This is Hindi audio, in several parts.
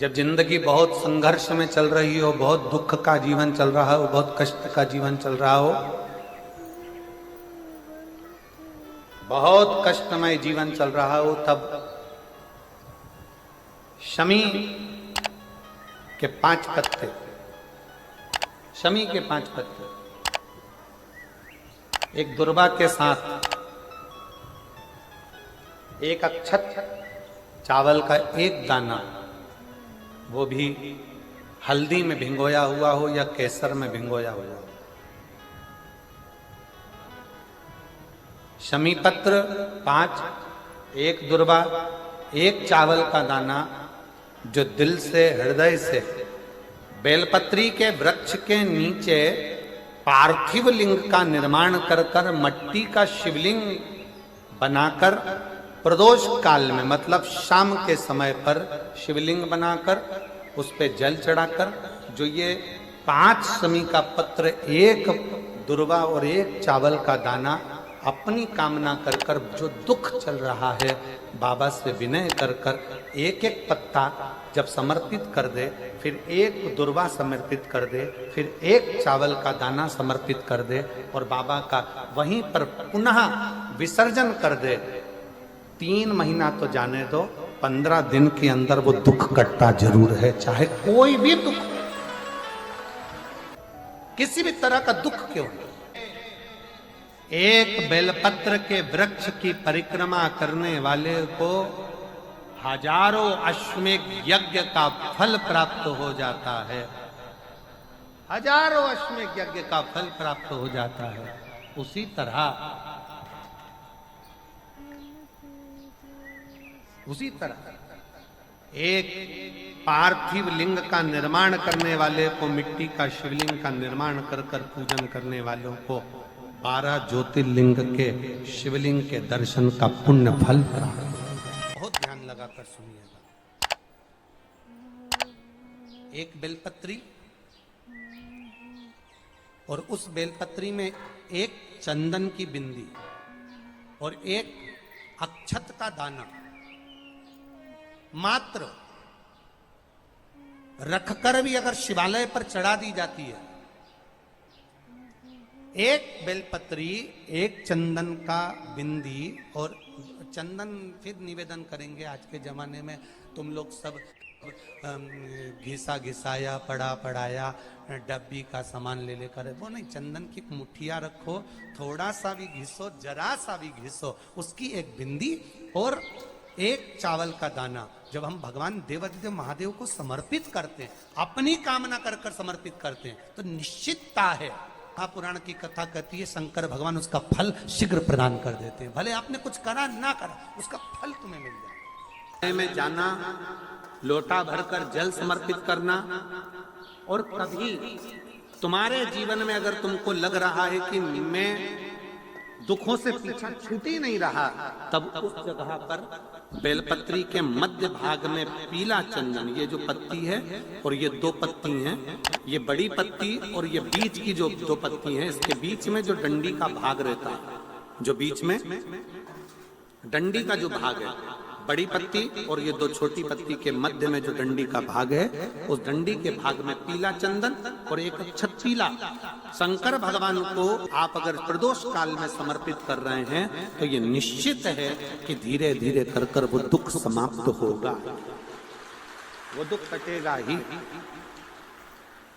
जब जिंदगी बहुत संघर्ष में चल रही हो, बहुत दुख का जीवन चल रहा हो, बहुत कष्ट का जीवन चल रहा हो, बहुत कष्टमय जीवन चल रहा हो, तब शमी के 5 पत्ते, शमी के 5 पत्ते एक दुर्वा के साथ एक अक्षत चावल का एक दाना, वो भी हल्दी में भिंगोया हुआ हो या केसर में भिंगोया हुआ हो, शमी पत्र 5, एक दुर्वा, एक चावल का दाना, जो दिल से हृदय से बेलपत्री के वृक्ष के नीचे पार्थिव लिंग का निर्माण कर कर मट्टी का शिवलिंग बनाकर प्रदोष काल में, मतलब शाम के समय पर शिवलिंग बनाकर उस पे जल चढ़ाकर, जो ये 5 शमी का पत्र, एक दुर्वा और एक चावल का दाना, अपनी कामना कर कर, जो दुख चल रहा है बाबा से विनय कर कर एक एक पत्ता जब समर्पित कर दे, फिर एक दुर्वा समर्पित कर दे, फिर एक चावल का दाना समर्पित कर दे और बाबा का वहीं पर पुनः विसर्जन कर दे, 3 महीना तो जाने दो, 15 दिन के अंदर वो दुख कटता जरूर है, चाहे कोई भी दुख, किसी भी तरह का दुख क्यों नहीं। एक बेलपत्र के वृक्ष की परिक्रमा करने वाले को हजारों अश्वमेध यज्ञ का फल प्राप्त हो जाता है, हजारों अश्वमेध यज्ञ का फल प्राप्त हो जाता है। उसी तरह एक पार्थिव लिंग का निर्माण करने वाले को, मिट्टी का शिवलिंग का निर्माण कर कर पूजन करने वालों को 12 ज्योतिर्लिंग के शिवलिंग के दर्शन का पुण्य फल प्राप्त। बहुत ध्यान लगाकर सुनिएगा। एक बेलपत्री और उस बेलपत्री में एक चंदन की बिंदी और एक अक्षत का दाना मात्र रखकर भी अगर शिवालय पर चढ़ा दी जाती है, एक बेलपत्री, एक चंदन का बिंदी, और चंदन फिर निवेदन करेंगे। आज के जमाने में तुम लोग सब घिसा घिसाया, पड़ा पड़ाया, डब्बी का सामान ले लेकर, वो नहीं, चंदन की मुठिया रखो, थोड़ा सा भी घिसो, जरा सा भी घिसो, उसकी एक बिंदी और एक चावल का दाना, जब हम भगवान देवाधिदेव महादेव को समर्पित करते हैं, अपनी कामना कर कर समर्पित करते हैं, तो निश्चितता है, पुराण की कथा कहती है, शंकर भगवान उसका फल शीघ्र प्रदान कर देते हैं। भले आपने कुछ करा ना करा, उसका फल तुम्हें मिल जाए। में जाना, लोटा भरकर जल समर्पित करना, और कभी तुम्हारे जीवन में अगर तुमको लग रहा है कि मैं दुखों से पीछा छूट ही नहीं रहा, तब उस जगह पर बेलपत्री के मध्य भाग में पीला चंदन, ये जो पत्ती है और ये 2 पत्ती हैं, ये बड़ी पत्ती और ये बीच की जो 2 पत्ती हैं, इसके बीच में जो डंडी का भाग रहता है, जो बीच में डंडी का जो भाग है, बड़ी पत्ती और ये 2 छोटी पत्ती के मध्य में जो डंडी का भाग है, उस डंडी के भाग में पीला चंदन और एक अक्षत पीला, शंकर भगवान को आप अगर प्रदोष काल में समर्पित कर रहे हैं, तो ये निश्चित है कि धीरे धीरे कर कर वो दुख समाप्त होगा, वो दुख कटेगा ही।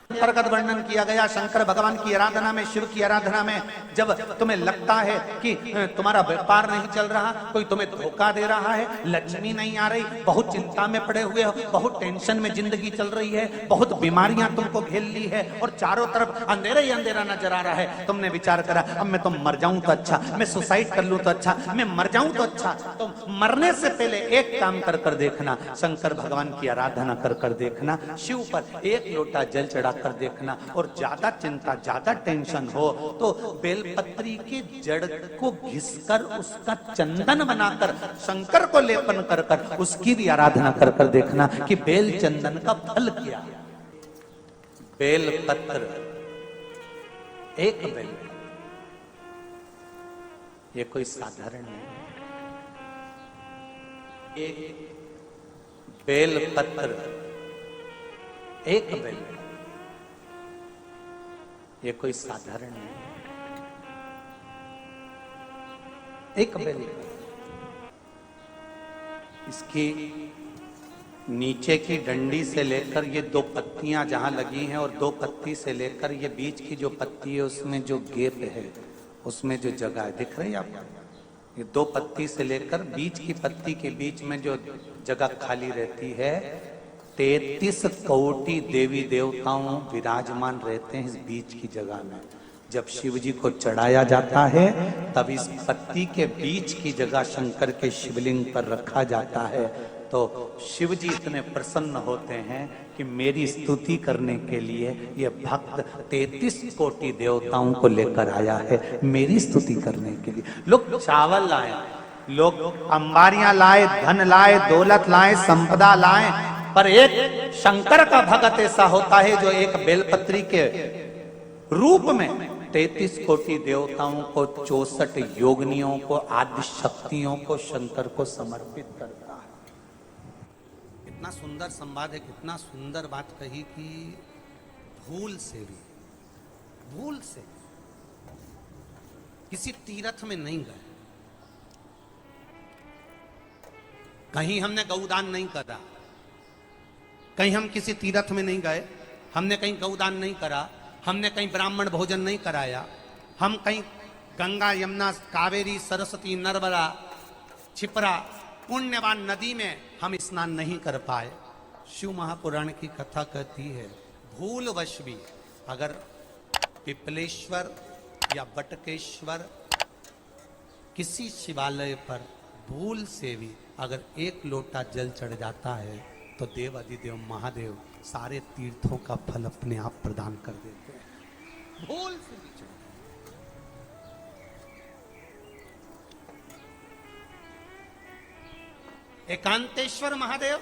प्रकट वर्णन किया गया शंकर भगवान की आराधना में, शिव की आराधना में, जब तुम्हें लगता है कि तुम्हारा व्यापार नहीं चल रहा, कोई तुम्हें धोखा दे रहा है, लक्ष्मी नहीं आ रही, बहुत चिंता में पड़े हुए हो, बहुत टेंशन में जिंदगी चल रही है, बहुत बीमारियां तुमको घेर ली है और चारों तरफ अंधेरा ही अंधेरा नजर आ रहा है, तुमने विचार करा अब मैं तो मर जाऊं तो अच्छा, मैं सुसाइड कर लूं तो अच्छा, मैं मर जाऊं तो अच्छा, तो मरने से पहले एक काम कर कर देखना, शंकर भगवान की आराधना कर कर देखना, शिव पर एक लोटा जल चढ़ा कर देखना, और ज्यादा चिंता, ज्यादा टेंशन हो तो बेलपत्री के जड़ को घिसकर उसका चंदन बनाकर शंकर को लेपन कर कर उसकी भी आराधना कर कर देखना कि बेल चंदन का फल क्या। बेलपत्र, एक बेल, ये कोई साधारण नहीं, एक बेलपत्र एक बेल, ये कोई साधारण नहीं, एक बेल। इसकी नीचे की डंडी से लेकर ये दो पत्तियां जहां लगी हैं और दो पत्ती से लेकर ये बीच की जो पत्ती है उसमें जो गैप है, उसमें जो जगह है, दिख रही है आपको? ये दो पत्ती से लेकर बीच की पत्ती के बीच में जो जगह खाली रहती है, 33 कोटि देवी देवताओं विराजमान रहते हैं इस बीच की जगह में। जब शिव जी को चढ़ाया जाता है तब इस पत्ती के बीच की जगह शंकर के शिवलिंग पर रखा जाता है। तो शिव जी इतने प्रसन्न होते हैं कि मेरी स्तुति करने के लिए ये भक्त 33 कोटि देवताओं को लेकर आया है, मेरी स्तुति करने के लिए। लोग चावल लाए, लोग अंबारियां लाए, धन लाए, दौलत लाए, संपदा लाए, पर एक शंकर का भक्त ऐसा होता है जो एक बेलपत्री के रूप में 33 कोटि देवताओं को, 64 योगिनियों को, आदि शक्तियों को शंकर को समर्पित करता है। कितना सुंदर संवाद है, कितना सुंदर बात कही कि भूल से किसी तीर्थ में नहीं गए, कहीं हमने गौदान नहीं करा, कहीं हम किसी तीर्थ में नहीं गए, हमने कहीं गौदान नहीं करा, हमने कहीं ब्राह्मण भोजन नहीं कराया, हम कहीं गंगा यमुना कावेरी सरस्वती नर्मदा छिपरा पुण्यवान नदी में हम स्नान नहीं कर पाए। शिव महापुराण की कथा कहती है भूलवश भी अगर पिपलेश्वर या बटकेश्वर किसी शिवालय पर भूल से भी अगर एक लोटा जल चढ़ जाता है तो देव अधिदेव महादेव सारे तीर्थों का फल अपने आप प्रदान कर देते हैं। भूल से भी चढ़, एकांतेश्वर महादेव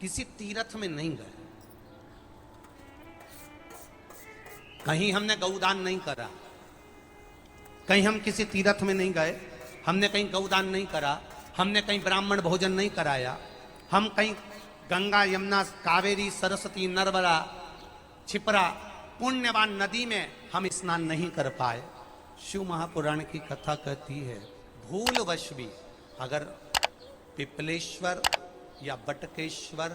किसी तीर्थ में नहीं गए, कहीं हमने गौदान नहीं करा, कहीं हम किसी तीर्थ में नहीं गए, हमने कहीं गौदान नहीं करा, हमने कहीं ब्राह्मण भोजन नहीं कराया, हम कहीं गंगा यमुना कावेरी सरस्वती नर्मदा छिपरा पुण्यवान नदी में हम स्नान नहीं कर पाए। शिव महापुराण की कथा कहती है भूलवश भी अगर पिपलेश्वर या बटकेश्वर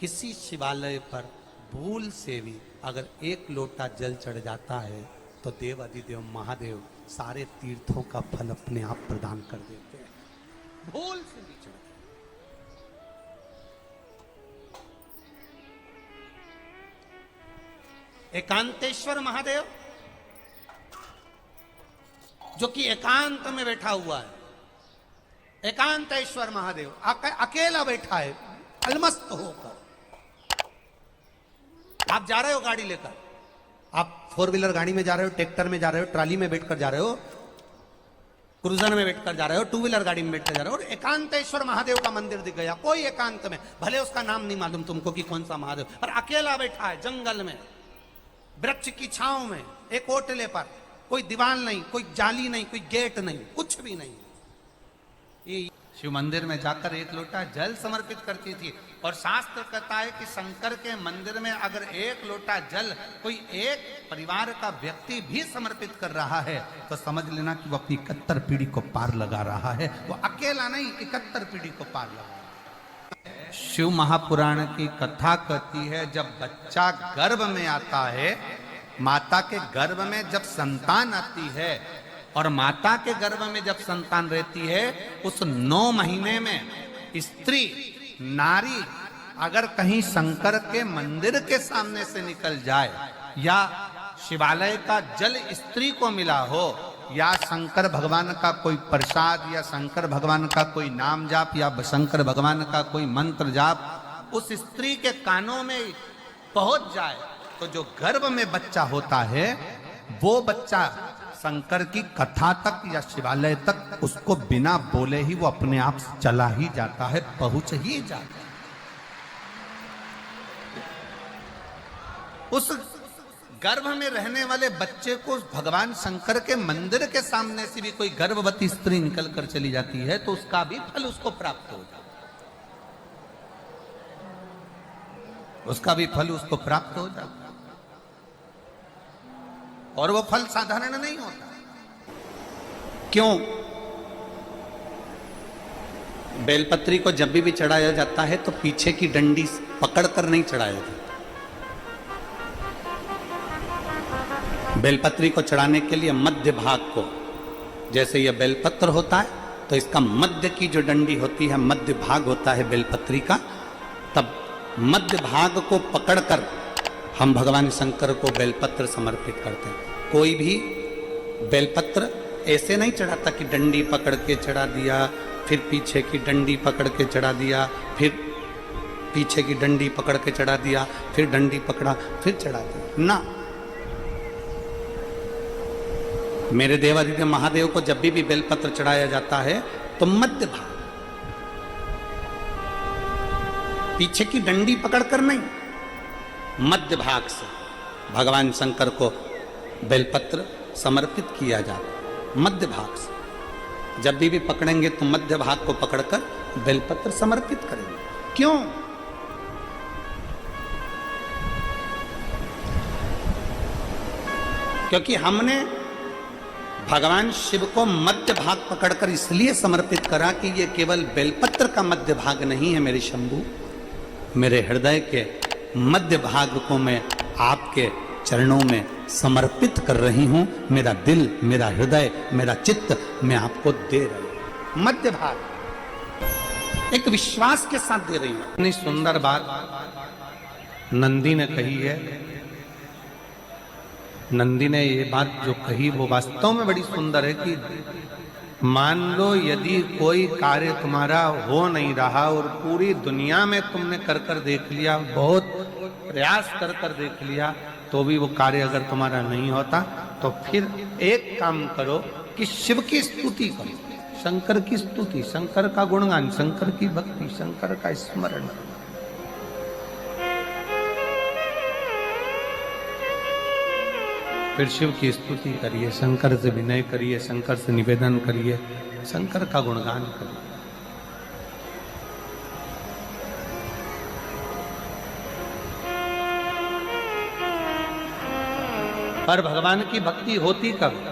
किसी शिवालय पर भूल से भी अगर एक लोटा जल चढ़ जाता है तो देव अधिदेव महादेव सारे तीर्थों का फल अपने आप प्रदान कर देते हैं। भूल से भी चढ़, एकांतेश्वर महादेव जो कि एकांत में बैठा हुआ है, एकांतेश्वर महादेव अकेला बैठा है अलमस्त होकर। आप जा रहे हो गाड़ी लेकर, आप 4 व्हीलर गाड़ी में जा रहे हो, ट्रैक्टर में जा रहे हो, ट्राली में बैठकर जा रहे हो, क्रूजर में बैठकर जा रहे हो, 2 व्हीलर गाड़ी में बैठकर जा रहे हो, और एकांतेश्वर महादेव का मंदिर दिख गया कोई एकांत में, भले उसका नाम नहीं मालूम तुमको कि कौन सा महादेव, पर अकेला बैठा है जंगल में, वृक्ष की छांव में, एक ओटले पर, कोई दीवार नहीं, कोई जाली नहीं, कोई गेट नहीं, कुछ भी नहीं। ये शिव मंदिर में जाकर एक लोटा जल समर्पित करती थी। और शास्त्र कहता है कि शंकर के मंदिर में अगर एक लोटा जल कोई एक परिवार का व्यक्ति भी समर्पित कर रहा है तो समझ लेना कि वो अपनी 71 पीढ़ी को पार लगा रहा है। वो अकेला नहीं, 71 पीढ़ी को पार लगा रहा है। शिव महापुराण की कथा कहती है जब बच्चा गर्भ में आता है, माता के गर्भ में जब संतान आती है और माता के गर्भ में जब संतान रहती है, उस 9 महीने में स्त्री नारी अगर कहीं शंकर के मंदिर के सामने से निकल जाए या शिवालय का जल स्त्री को मिला हो या शंकर भगवान का कोई प्रसाद या शंकर भगवान का कोई नाम जाप या शंकर भगवान का कोई मंत्र जाप उस स्त्री के कानों में पहुंच जाए तो जो गर्भ में बच्चा होता है वो बच्चा शंकर की कथा तक या शिवालय तक उसको बिना बोले ही वो अपने आप चला ही जाता है, पहुंच ही जाता है। उस गर्भ में रहने वाले बच्चे को भगवान शंकर के मंदिर के सामने से भी कोई गर्भवती स्त्री निकल कर चली जाती है तो उसका भी फल उसको प्राप्त हो जाता है। उसका भी फल उसको प्राप्त हो जाता, और वो फल साधारण नहीं होता। क्यों? बेलपत्री को जब भी चढ़ाया जाता है तो पीछे की डंडी पकड़कर नहीं चढ़ाया जाता। बेलपत्री को चढ़ाने के लिए मध्य भाग को, जैसे यह बेलपत्र होता है तो इसका मध्य की जो डंडी होती है, मध्य भाग होता है बेलपत्री का, तब मध्य भाग को पकड़कर हम भगवान शंकर को बेलपत्र समर्पित करते हैं। कोई भी बेलपत्र ऐसे नहीं चढ़ाता कि डंडी पकड़ के चढ़ा दिया, फिर पीछे की डंडी पकड़ के चढ़ा दिया, फिर पीछे की डंडी पकड़ के चढ़ा दिया, फिर डंडी पकड़ा, फिर चढ़ा दिया ना। मेरे देवादिदेव महादेव को जब भी बेलपत्र चढ़ाया जाता है तो मध्य भाग, पीछे की डंडी पकड़कर नहीं, मध्य भाग से भगवान शंकर को बेलपत्र समर्पित किया जाता है। मध्य भाग से जब भी पकड़ेंगे तो मध्य भाग को पकड़कर बेलपत्र समर्पित करेंगे। क्यों? क्योंकि हमने भगवान शिव को मध्य भाग पकड़कर इसलिए समर्पित करा कि ये केवल बेलपत्र का मध्य भाग नहीं है मेरे शंभू, मेरे हृदय के मध्य भाग को मैं आपके चरणों में समर्पित कर रही हूं। मेरा दिल, मेरा हृदय, मेरा चित्त मैं आपको दे रही हूं। मध्य भाग एक विश्वास के साथ दे रही हूं। इतनी सुंदर बात नंदी ने कही है। नंदी ने ये बात जो कही वो वास्तव में बड़ी सुंदर है कि मान लो यदि कोई कार्य तुम्हारा हो नहीं रहा और पूरी दुनिया में तुमने कर कर देख लिया, बहुत प्रयास कर कर देख लिया, तो भी वो कार्य अगर तुम्हारा नहीं होता, तो फिर एक काम करो कि शिव की स्तुति करो, शंकर की स्तुति, शंकर का गुणगान, शंकर की भक्ति, शंकर का स्मरण। फिर शिव की स्तुति करिए, शंकर से विनय करिए, शंकर से निवेदन करिए, शंकर का गुणगान करिए। पर भगवान की भक्ति होती कब?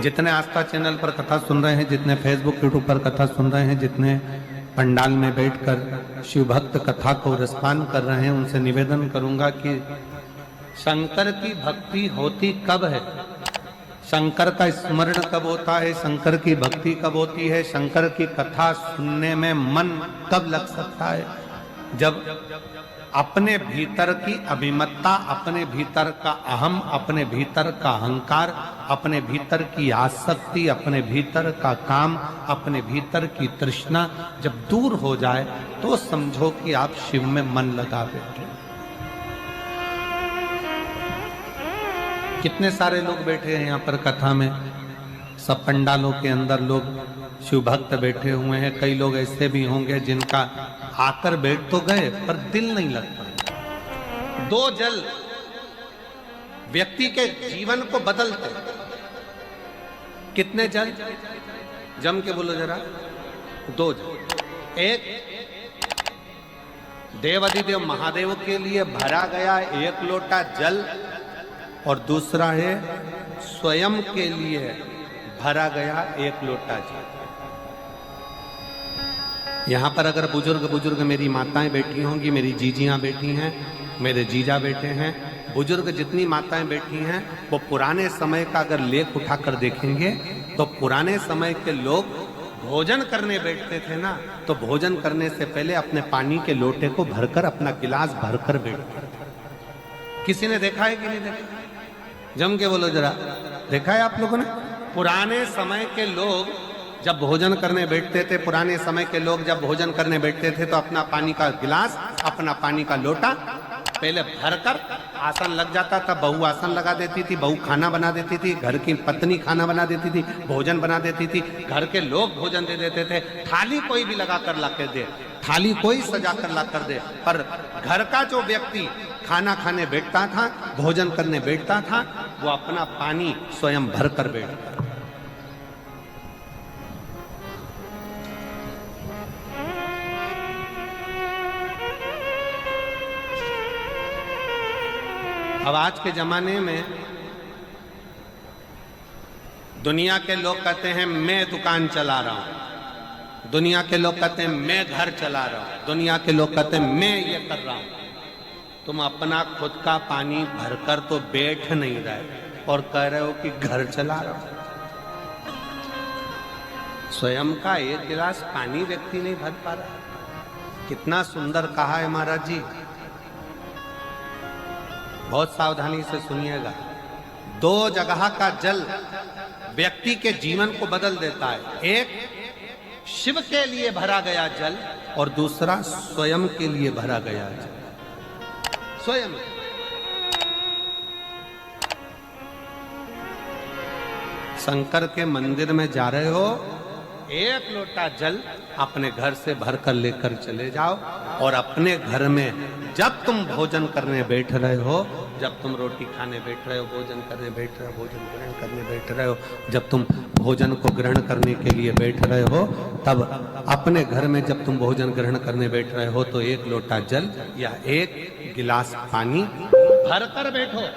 जितने आस्था चैनल पर कथा सुन रहे हैं, जितने फेसबुक यूट्यूब पर कथा सुन रहे हैं, जितने पंडाल में बैठकर शिव भक्त कथा को रसपान कर रहे हैं, उनसे निवेदन करूंगा कि शंकर की भक्ति होती कब है, शंकर का स्मरण कब होता है, शंकर की भक्ति कब होती है, शंकर की कथा सुनने में मन कब लग सकता है? जब अपने भीतर की अभिमत्ता, अपने भीतर का अहम, अपने भीतर का अहंकार, अपने भीतर की आसक्ति, अपने भीतर का काम, अपने भीतर की तृष्णा जब दूर हो जाए तो समझो कि आप शिव में मन लगा बैठे। कितने सारे लोग बैठे हैं यहाँ पर कथा में, सब पंडालों के अंदर लोग शिव भक्त बैठे हुए हैं। कई लोग ऐसे भी होंगे जिनका आकर बैठ तो गए पर दिल नहीं लगता। दो जल व्यक्ति के जीवन को बदलते। कितने जल? जम के बोलो जरा। दो जल। एक देवादिदेव महादेव के लिए भरा गया एक लोटा जल, और दूसरा है स्वयं के लिए भरा गया एक लोटा जल। यहाँ पर अगर बुजुर्ग मेरी माताएं बैठी होंगी, मेरी जीजियां बैठी हैं, मेरे जीजा बैठे हैं, बुजुर्ग जितनी माताएं बैठी हैं, वो पुराने समय का अगर लेख उठाकर देखेंगे तो पुराने समय के लोग भोजन करने बैठते थे ना, तो भोजन करने से पहले अपने पानी के लोटे को भरकर, अपना गिलास भरकर बैठते थे। किसी ने देखा है कि नहीं देखा? जम के बोलो जरा, देखा है आप लोगों ने? पुराने समय के लोग जब भोजन करने बैठते थे, पुराने समय के लोग जब भोजन करने बैठते थे तो अपना पानी का गिलास, अपना पानी का लोटा पहले भरकर आसन लग जाता था। बहू आसन लगा देती थी, बहू खाना बना देती थी, घर की पत्नी खाना बना देती थी, भोजन बना देती थी, घर के लोग भोजन दे देते थे। थाली कोई भी लगा कर ला कर दे, थाली कोई सजा कर ला कर दे, पर घर का जो व्यक्ति खाना खाने बैठता था, भोजन करने बैठता था, वो अपना पानी स्वयं भर कर बैठता। अब आज के जमाने में दुनिया के लोग कहते हैं मैं दुकान चला रहा हूं, दुनिया के लोग कहते हैं मैं घर चला रहा हूं, दुनिया के लोग कहते हैं मैं ये कर रहा हूं। तुम अपना खुद का पानी भरकर तो बैठ नहीं रहे और कह रहे हो कि घर चला रहा हूं। स्वयं का एक गिलास पानी व्यक्ति नहीं भर पा रहा। कितना सुंदर कहा है महाराज जी, बहुत सावधानी से सुनिएगा। दो जगह का जल व्यक्ति के जीवन को बदल देता है। एक शिव के लिए भरा गया जल और दूसरा स्वयं के लिए भरा गया जल। स्वयं शंकर के मंदिर में जा रहे हो, एक लोटा जल अपने घर से भरकर लेकर चले जाओ और अपने घर में जब तुम भोजन करने बैठ रहे हो, जब तुम रोटी खाने बैठ रहे हो, भोजन करने बैठ रहे हो, भोजन ग्रहण करने बैठ रहे हो, जब तुम भोजन को ग्रहण करने के लिए बैठ रहे हो, तब अपने घर में जब तुम भोजन ग्रहण करने बैठ रहे हो तो एक लोटा जल या एक गिलास पानी भर कर बैठो।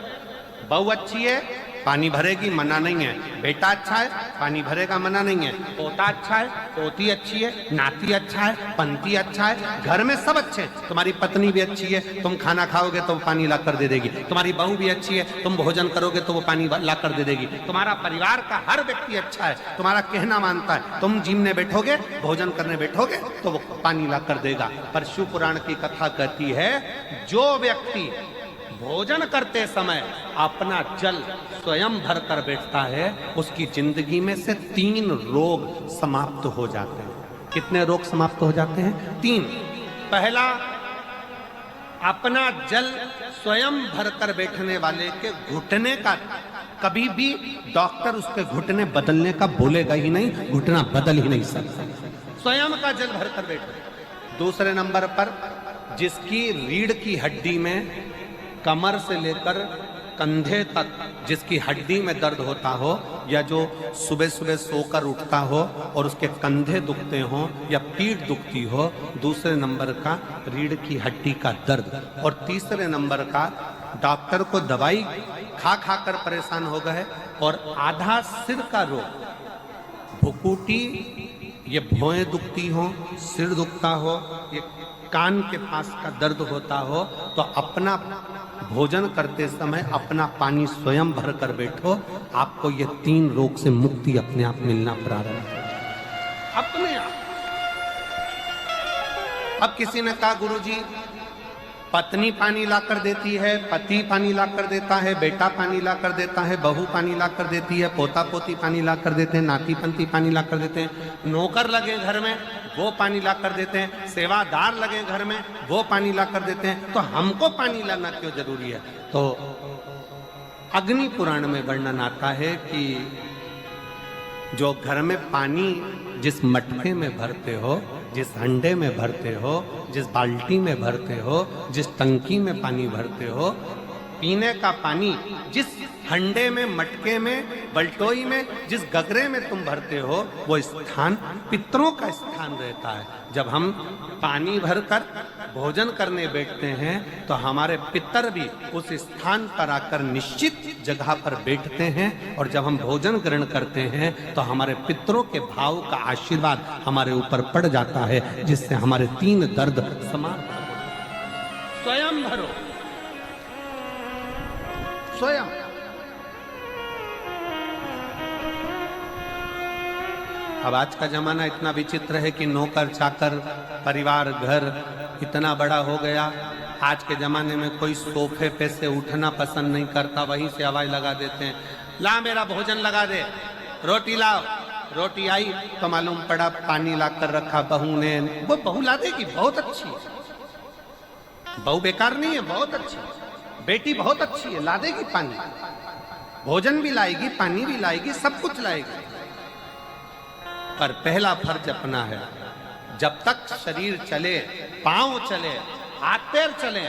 बहू अच्छी है, पानी भरेगी, मना नहीं है। बेटा अच्छा है, पानी भरेगा, मना नहीं है। पोता अच्छा है, पोती अच्छी है, नाती अच्छा है, पंती अच्छा है, घर में सब अच्छे हैं। तुम्हारी पत्नी भी अच्छी है, तुम खाना खाओगे तो वो पानी ला कर दे देगी। तुम्हारी बहू भी अच्छी है, तुम भोजन करोगे तो वो पानी ला कर दे देगी। तुम्हारा परिवार का हर व्यक्ति अच्छा है, तुम्हारा कहना मानता है। तुम जिमने बैठोगे, भोजन करने बैठोगे तो वो पानी ला कर देगा। पर शिव पुराण की कथा कहती है, जो व्यक्ति भोजन करते समय अपना जल स्वयं भर कर बैठता है, उसकी जिंदगी में से 3 रोग समाप्त हो जाते हैं। कितने रोग समाप्त हो जाते हैं? 3। पहला, अपना जल स्वयं भर कर बैठने वाले के घुटने का कभी भी डॉक्टर उसके घुटने बदलने का बोलेगा ही नहीं, घुटना बदल ही नहीं सकता। स्वयं का जल भर कर बैठे। दूसरे नंबर पर, जिसकी रीढ़ की हड्डी में कमर से लेकर कंधे तक जिसकी हड्डी में दर्द होता हो, या जो सुबह सुबह सोकर उठता हो और उसके कंधे दुखते हो या पीठ दुखती हो। दूसरे नंबर का रीढ़ की हड्डी का दर्द। और तीसरे नंबर का, डॉक्टर को दवाई खा खा कर परेशान हो गए और आधा सिर का रोग, भुकुटी, ये भौएं दुखती हो, सिर दुखता हो, ये कान के पास का दर्द होता हो, तो अपना भोजन करते समय अपना पानी स्वयं भर कर बैठो। आपको ये 3 रोग से मुक्ति अपने आप मिलना प्रारंभ हो, अपने आप। अब किसी ने कहा, गुरुजी पत्नी पानी ला कर देती है, पति पानी ला कर देता है, बेटा पानी ला कर देता है, बहू पानी ला कर देती है, पोता पोती पानी ला कर देते हैं, नाती पंती पानी ला कर देते हैं, नौकर लगे घर में वो पानी ला कर देते हैं, सेवादार लगे घर में वो पानी ला कर देते हैं, तो हमको पानी लाना क्यों जरूरी है? तो अग्नि पुराण में वर्णन आता है कि जो घर में पानी जिस मटके में भरते हो, जिस हंडे में भरते हो, जिस बाल्टी में भरते हो, जिस टंकी में पानी भरते हो, पीने का पानी जिस हंडे में, मटके में, बल्टोई में, जिस गगरे में तुम भरते हो, वो स्थान पितरों का स्थान रहता है। जब हम पानी भरकर भोजन करने बैठते हैं तो हमारे पितर भी उस स्थान पर आकर निश्चित जगह पर बैठते हैं, और जब हम भोजन ग्रहण करते हैं तो हमारे पितरों के भाव का आशीर्वाद हमारे ऊपर पड़ जाता है, जिससे हमारे 3 दर्द समाप्त हो जाते। स्वयं भरो, स्वयं। अब आज का जमाना इतना विचित्र है कि नौकर चाकर, परिवार, घर इतना बड़ा हो गया। आज के जमाने में कोई सोफे पे से उठना पसंद नहीं करता, वहीं से आवाज लगा देते हैं, ला मेरा भोजन लगा दे, रोटी लाओ। रोटी आई तो मालूम पड़ा पानी ला कर रखा बहू ने। वो बहू ला देगी, बहुत अच्छी है, बहू बेकार नहीं है, बहुत अच्छी है, बेटी बहुत अच्छी है, ला देगी पानी, भोजन भी लाएगी, पानी भी लाएगी, सब कुछ लाएगी। पर पहला फर्ज अपना है, जब तक शरीर चले, पांव चले, हाथ पैर चले,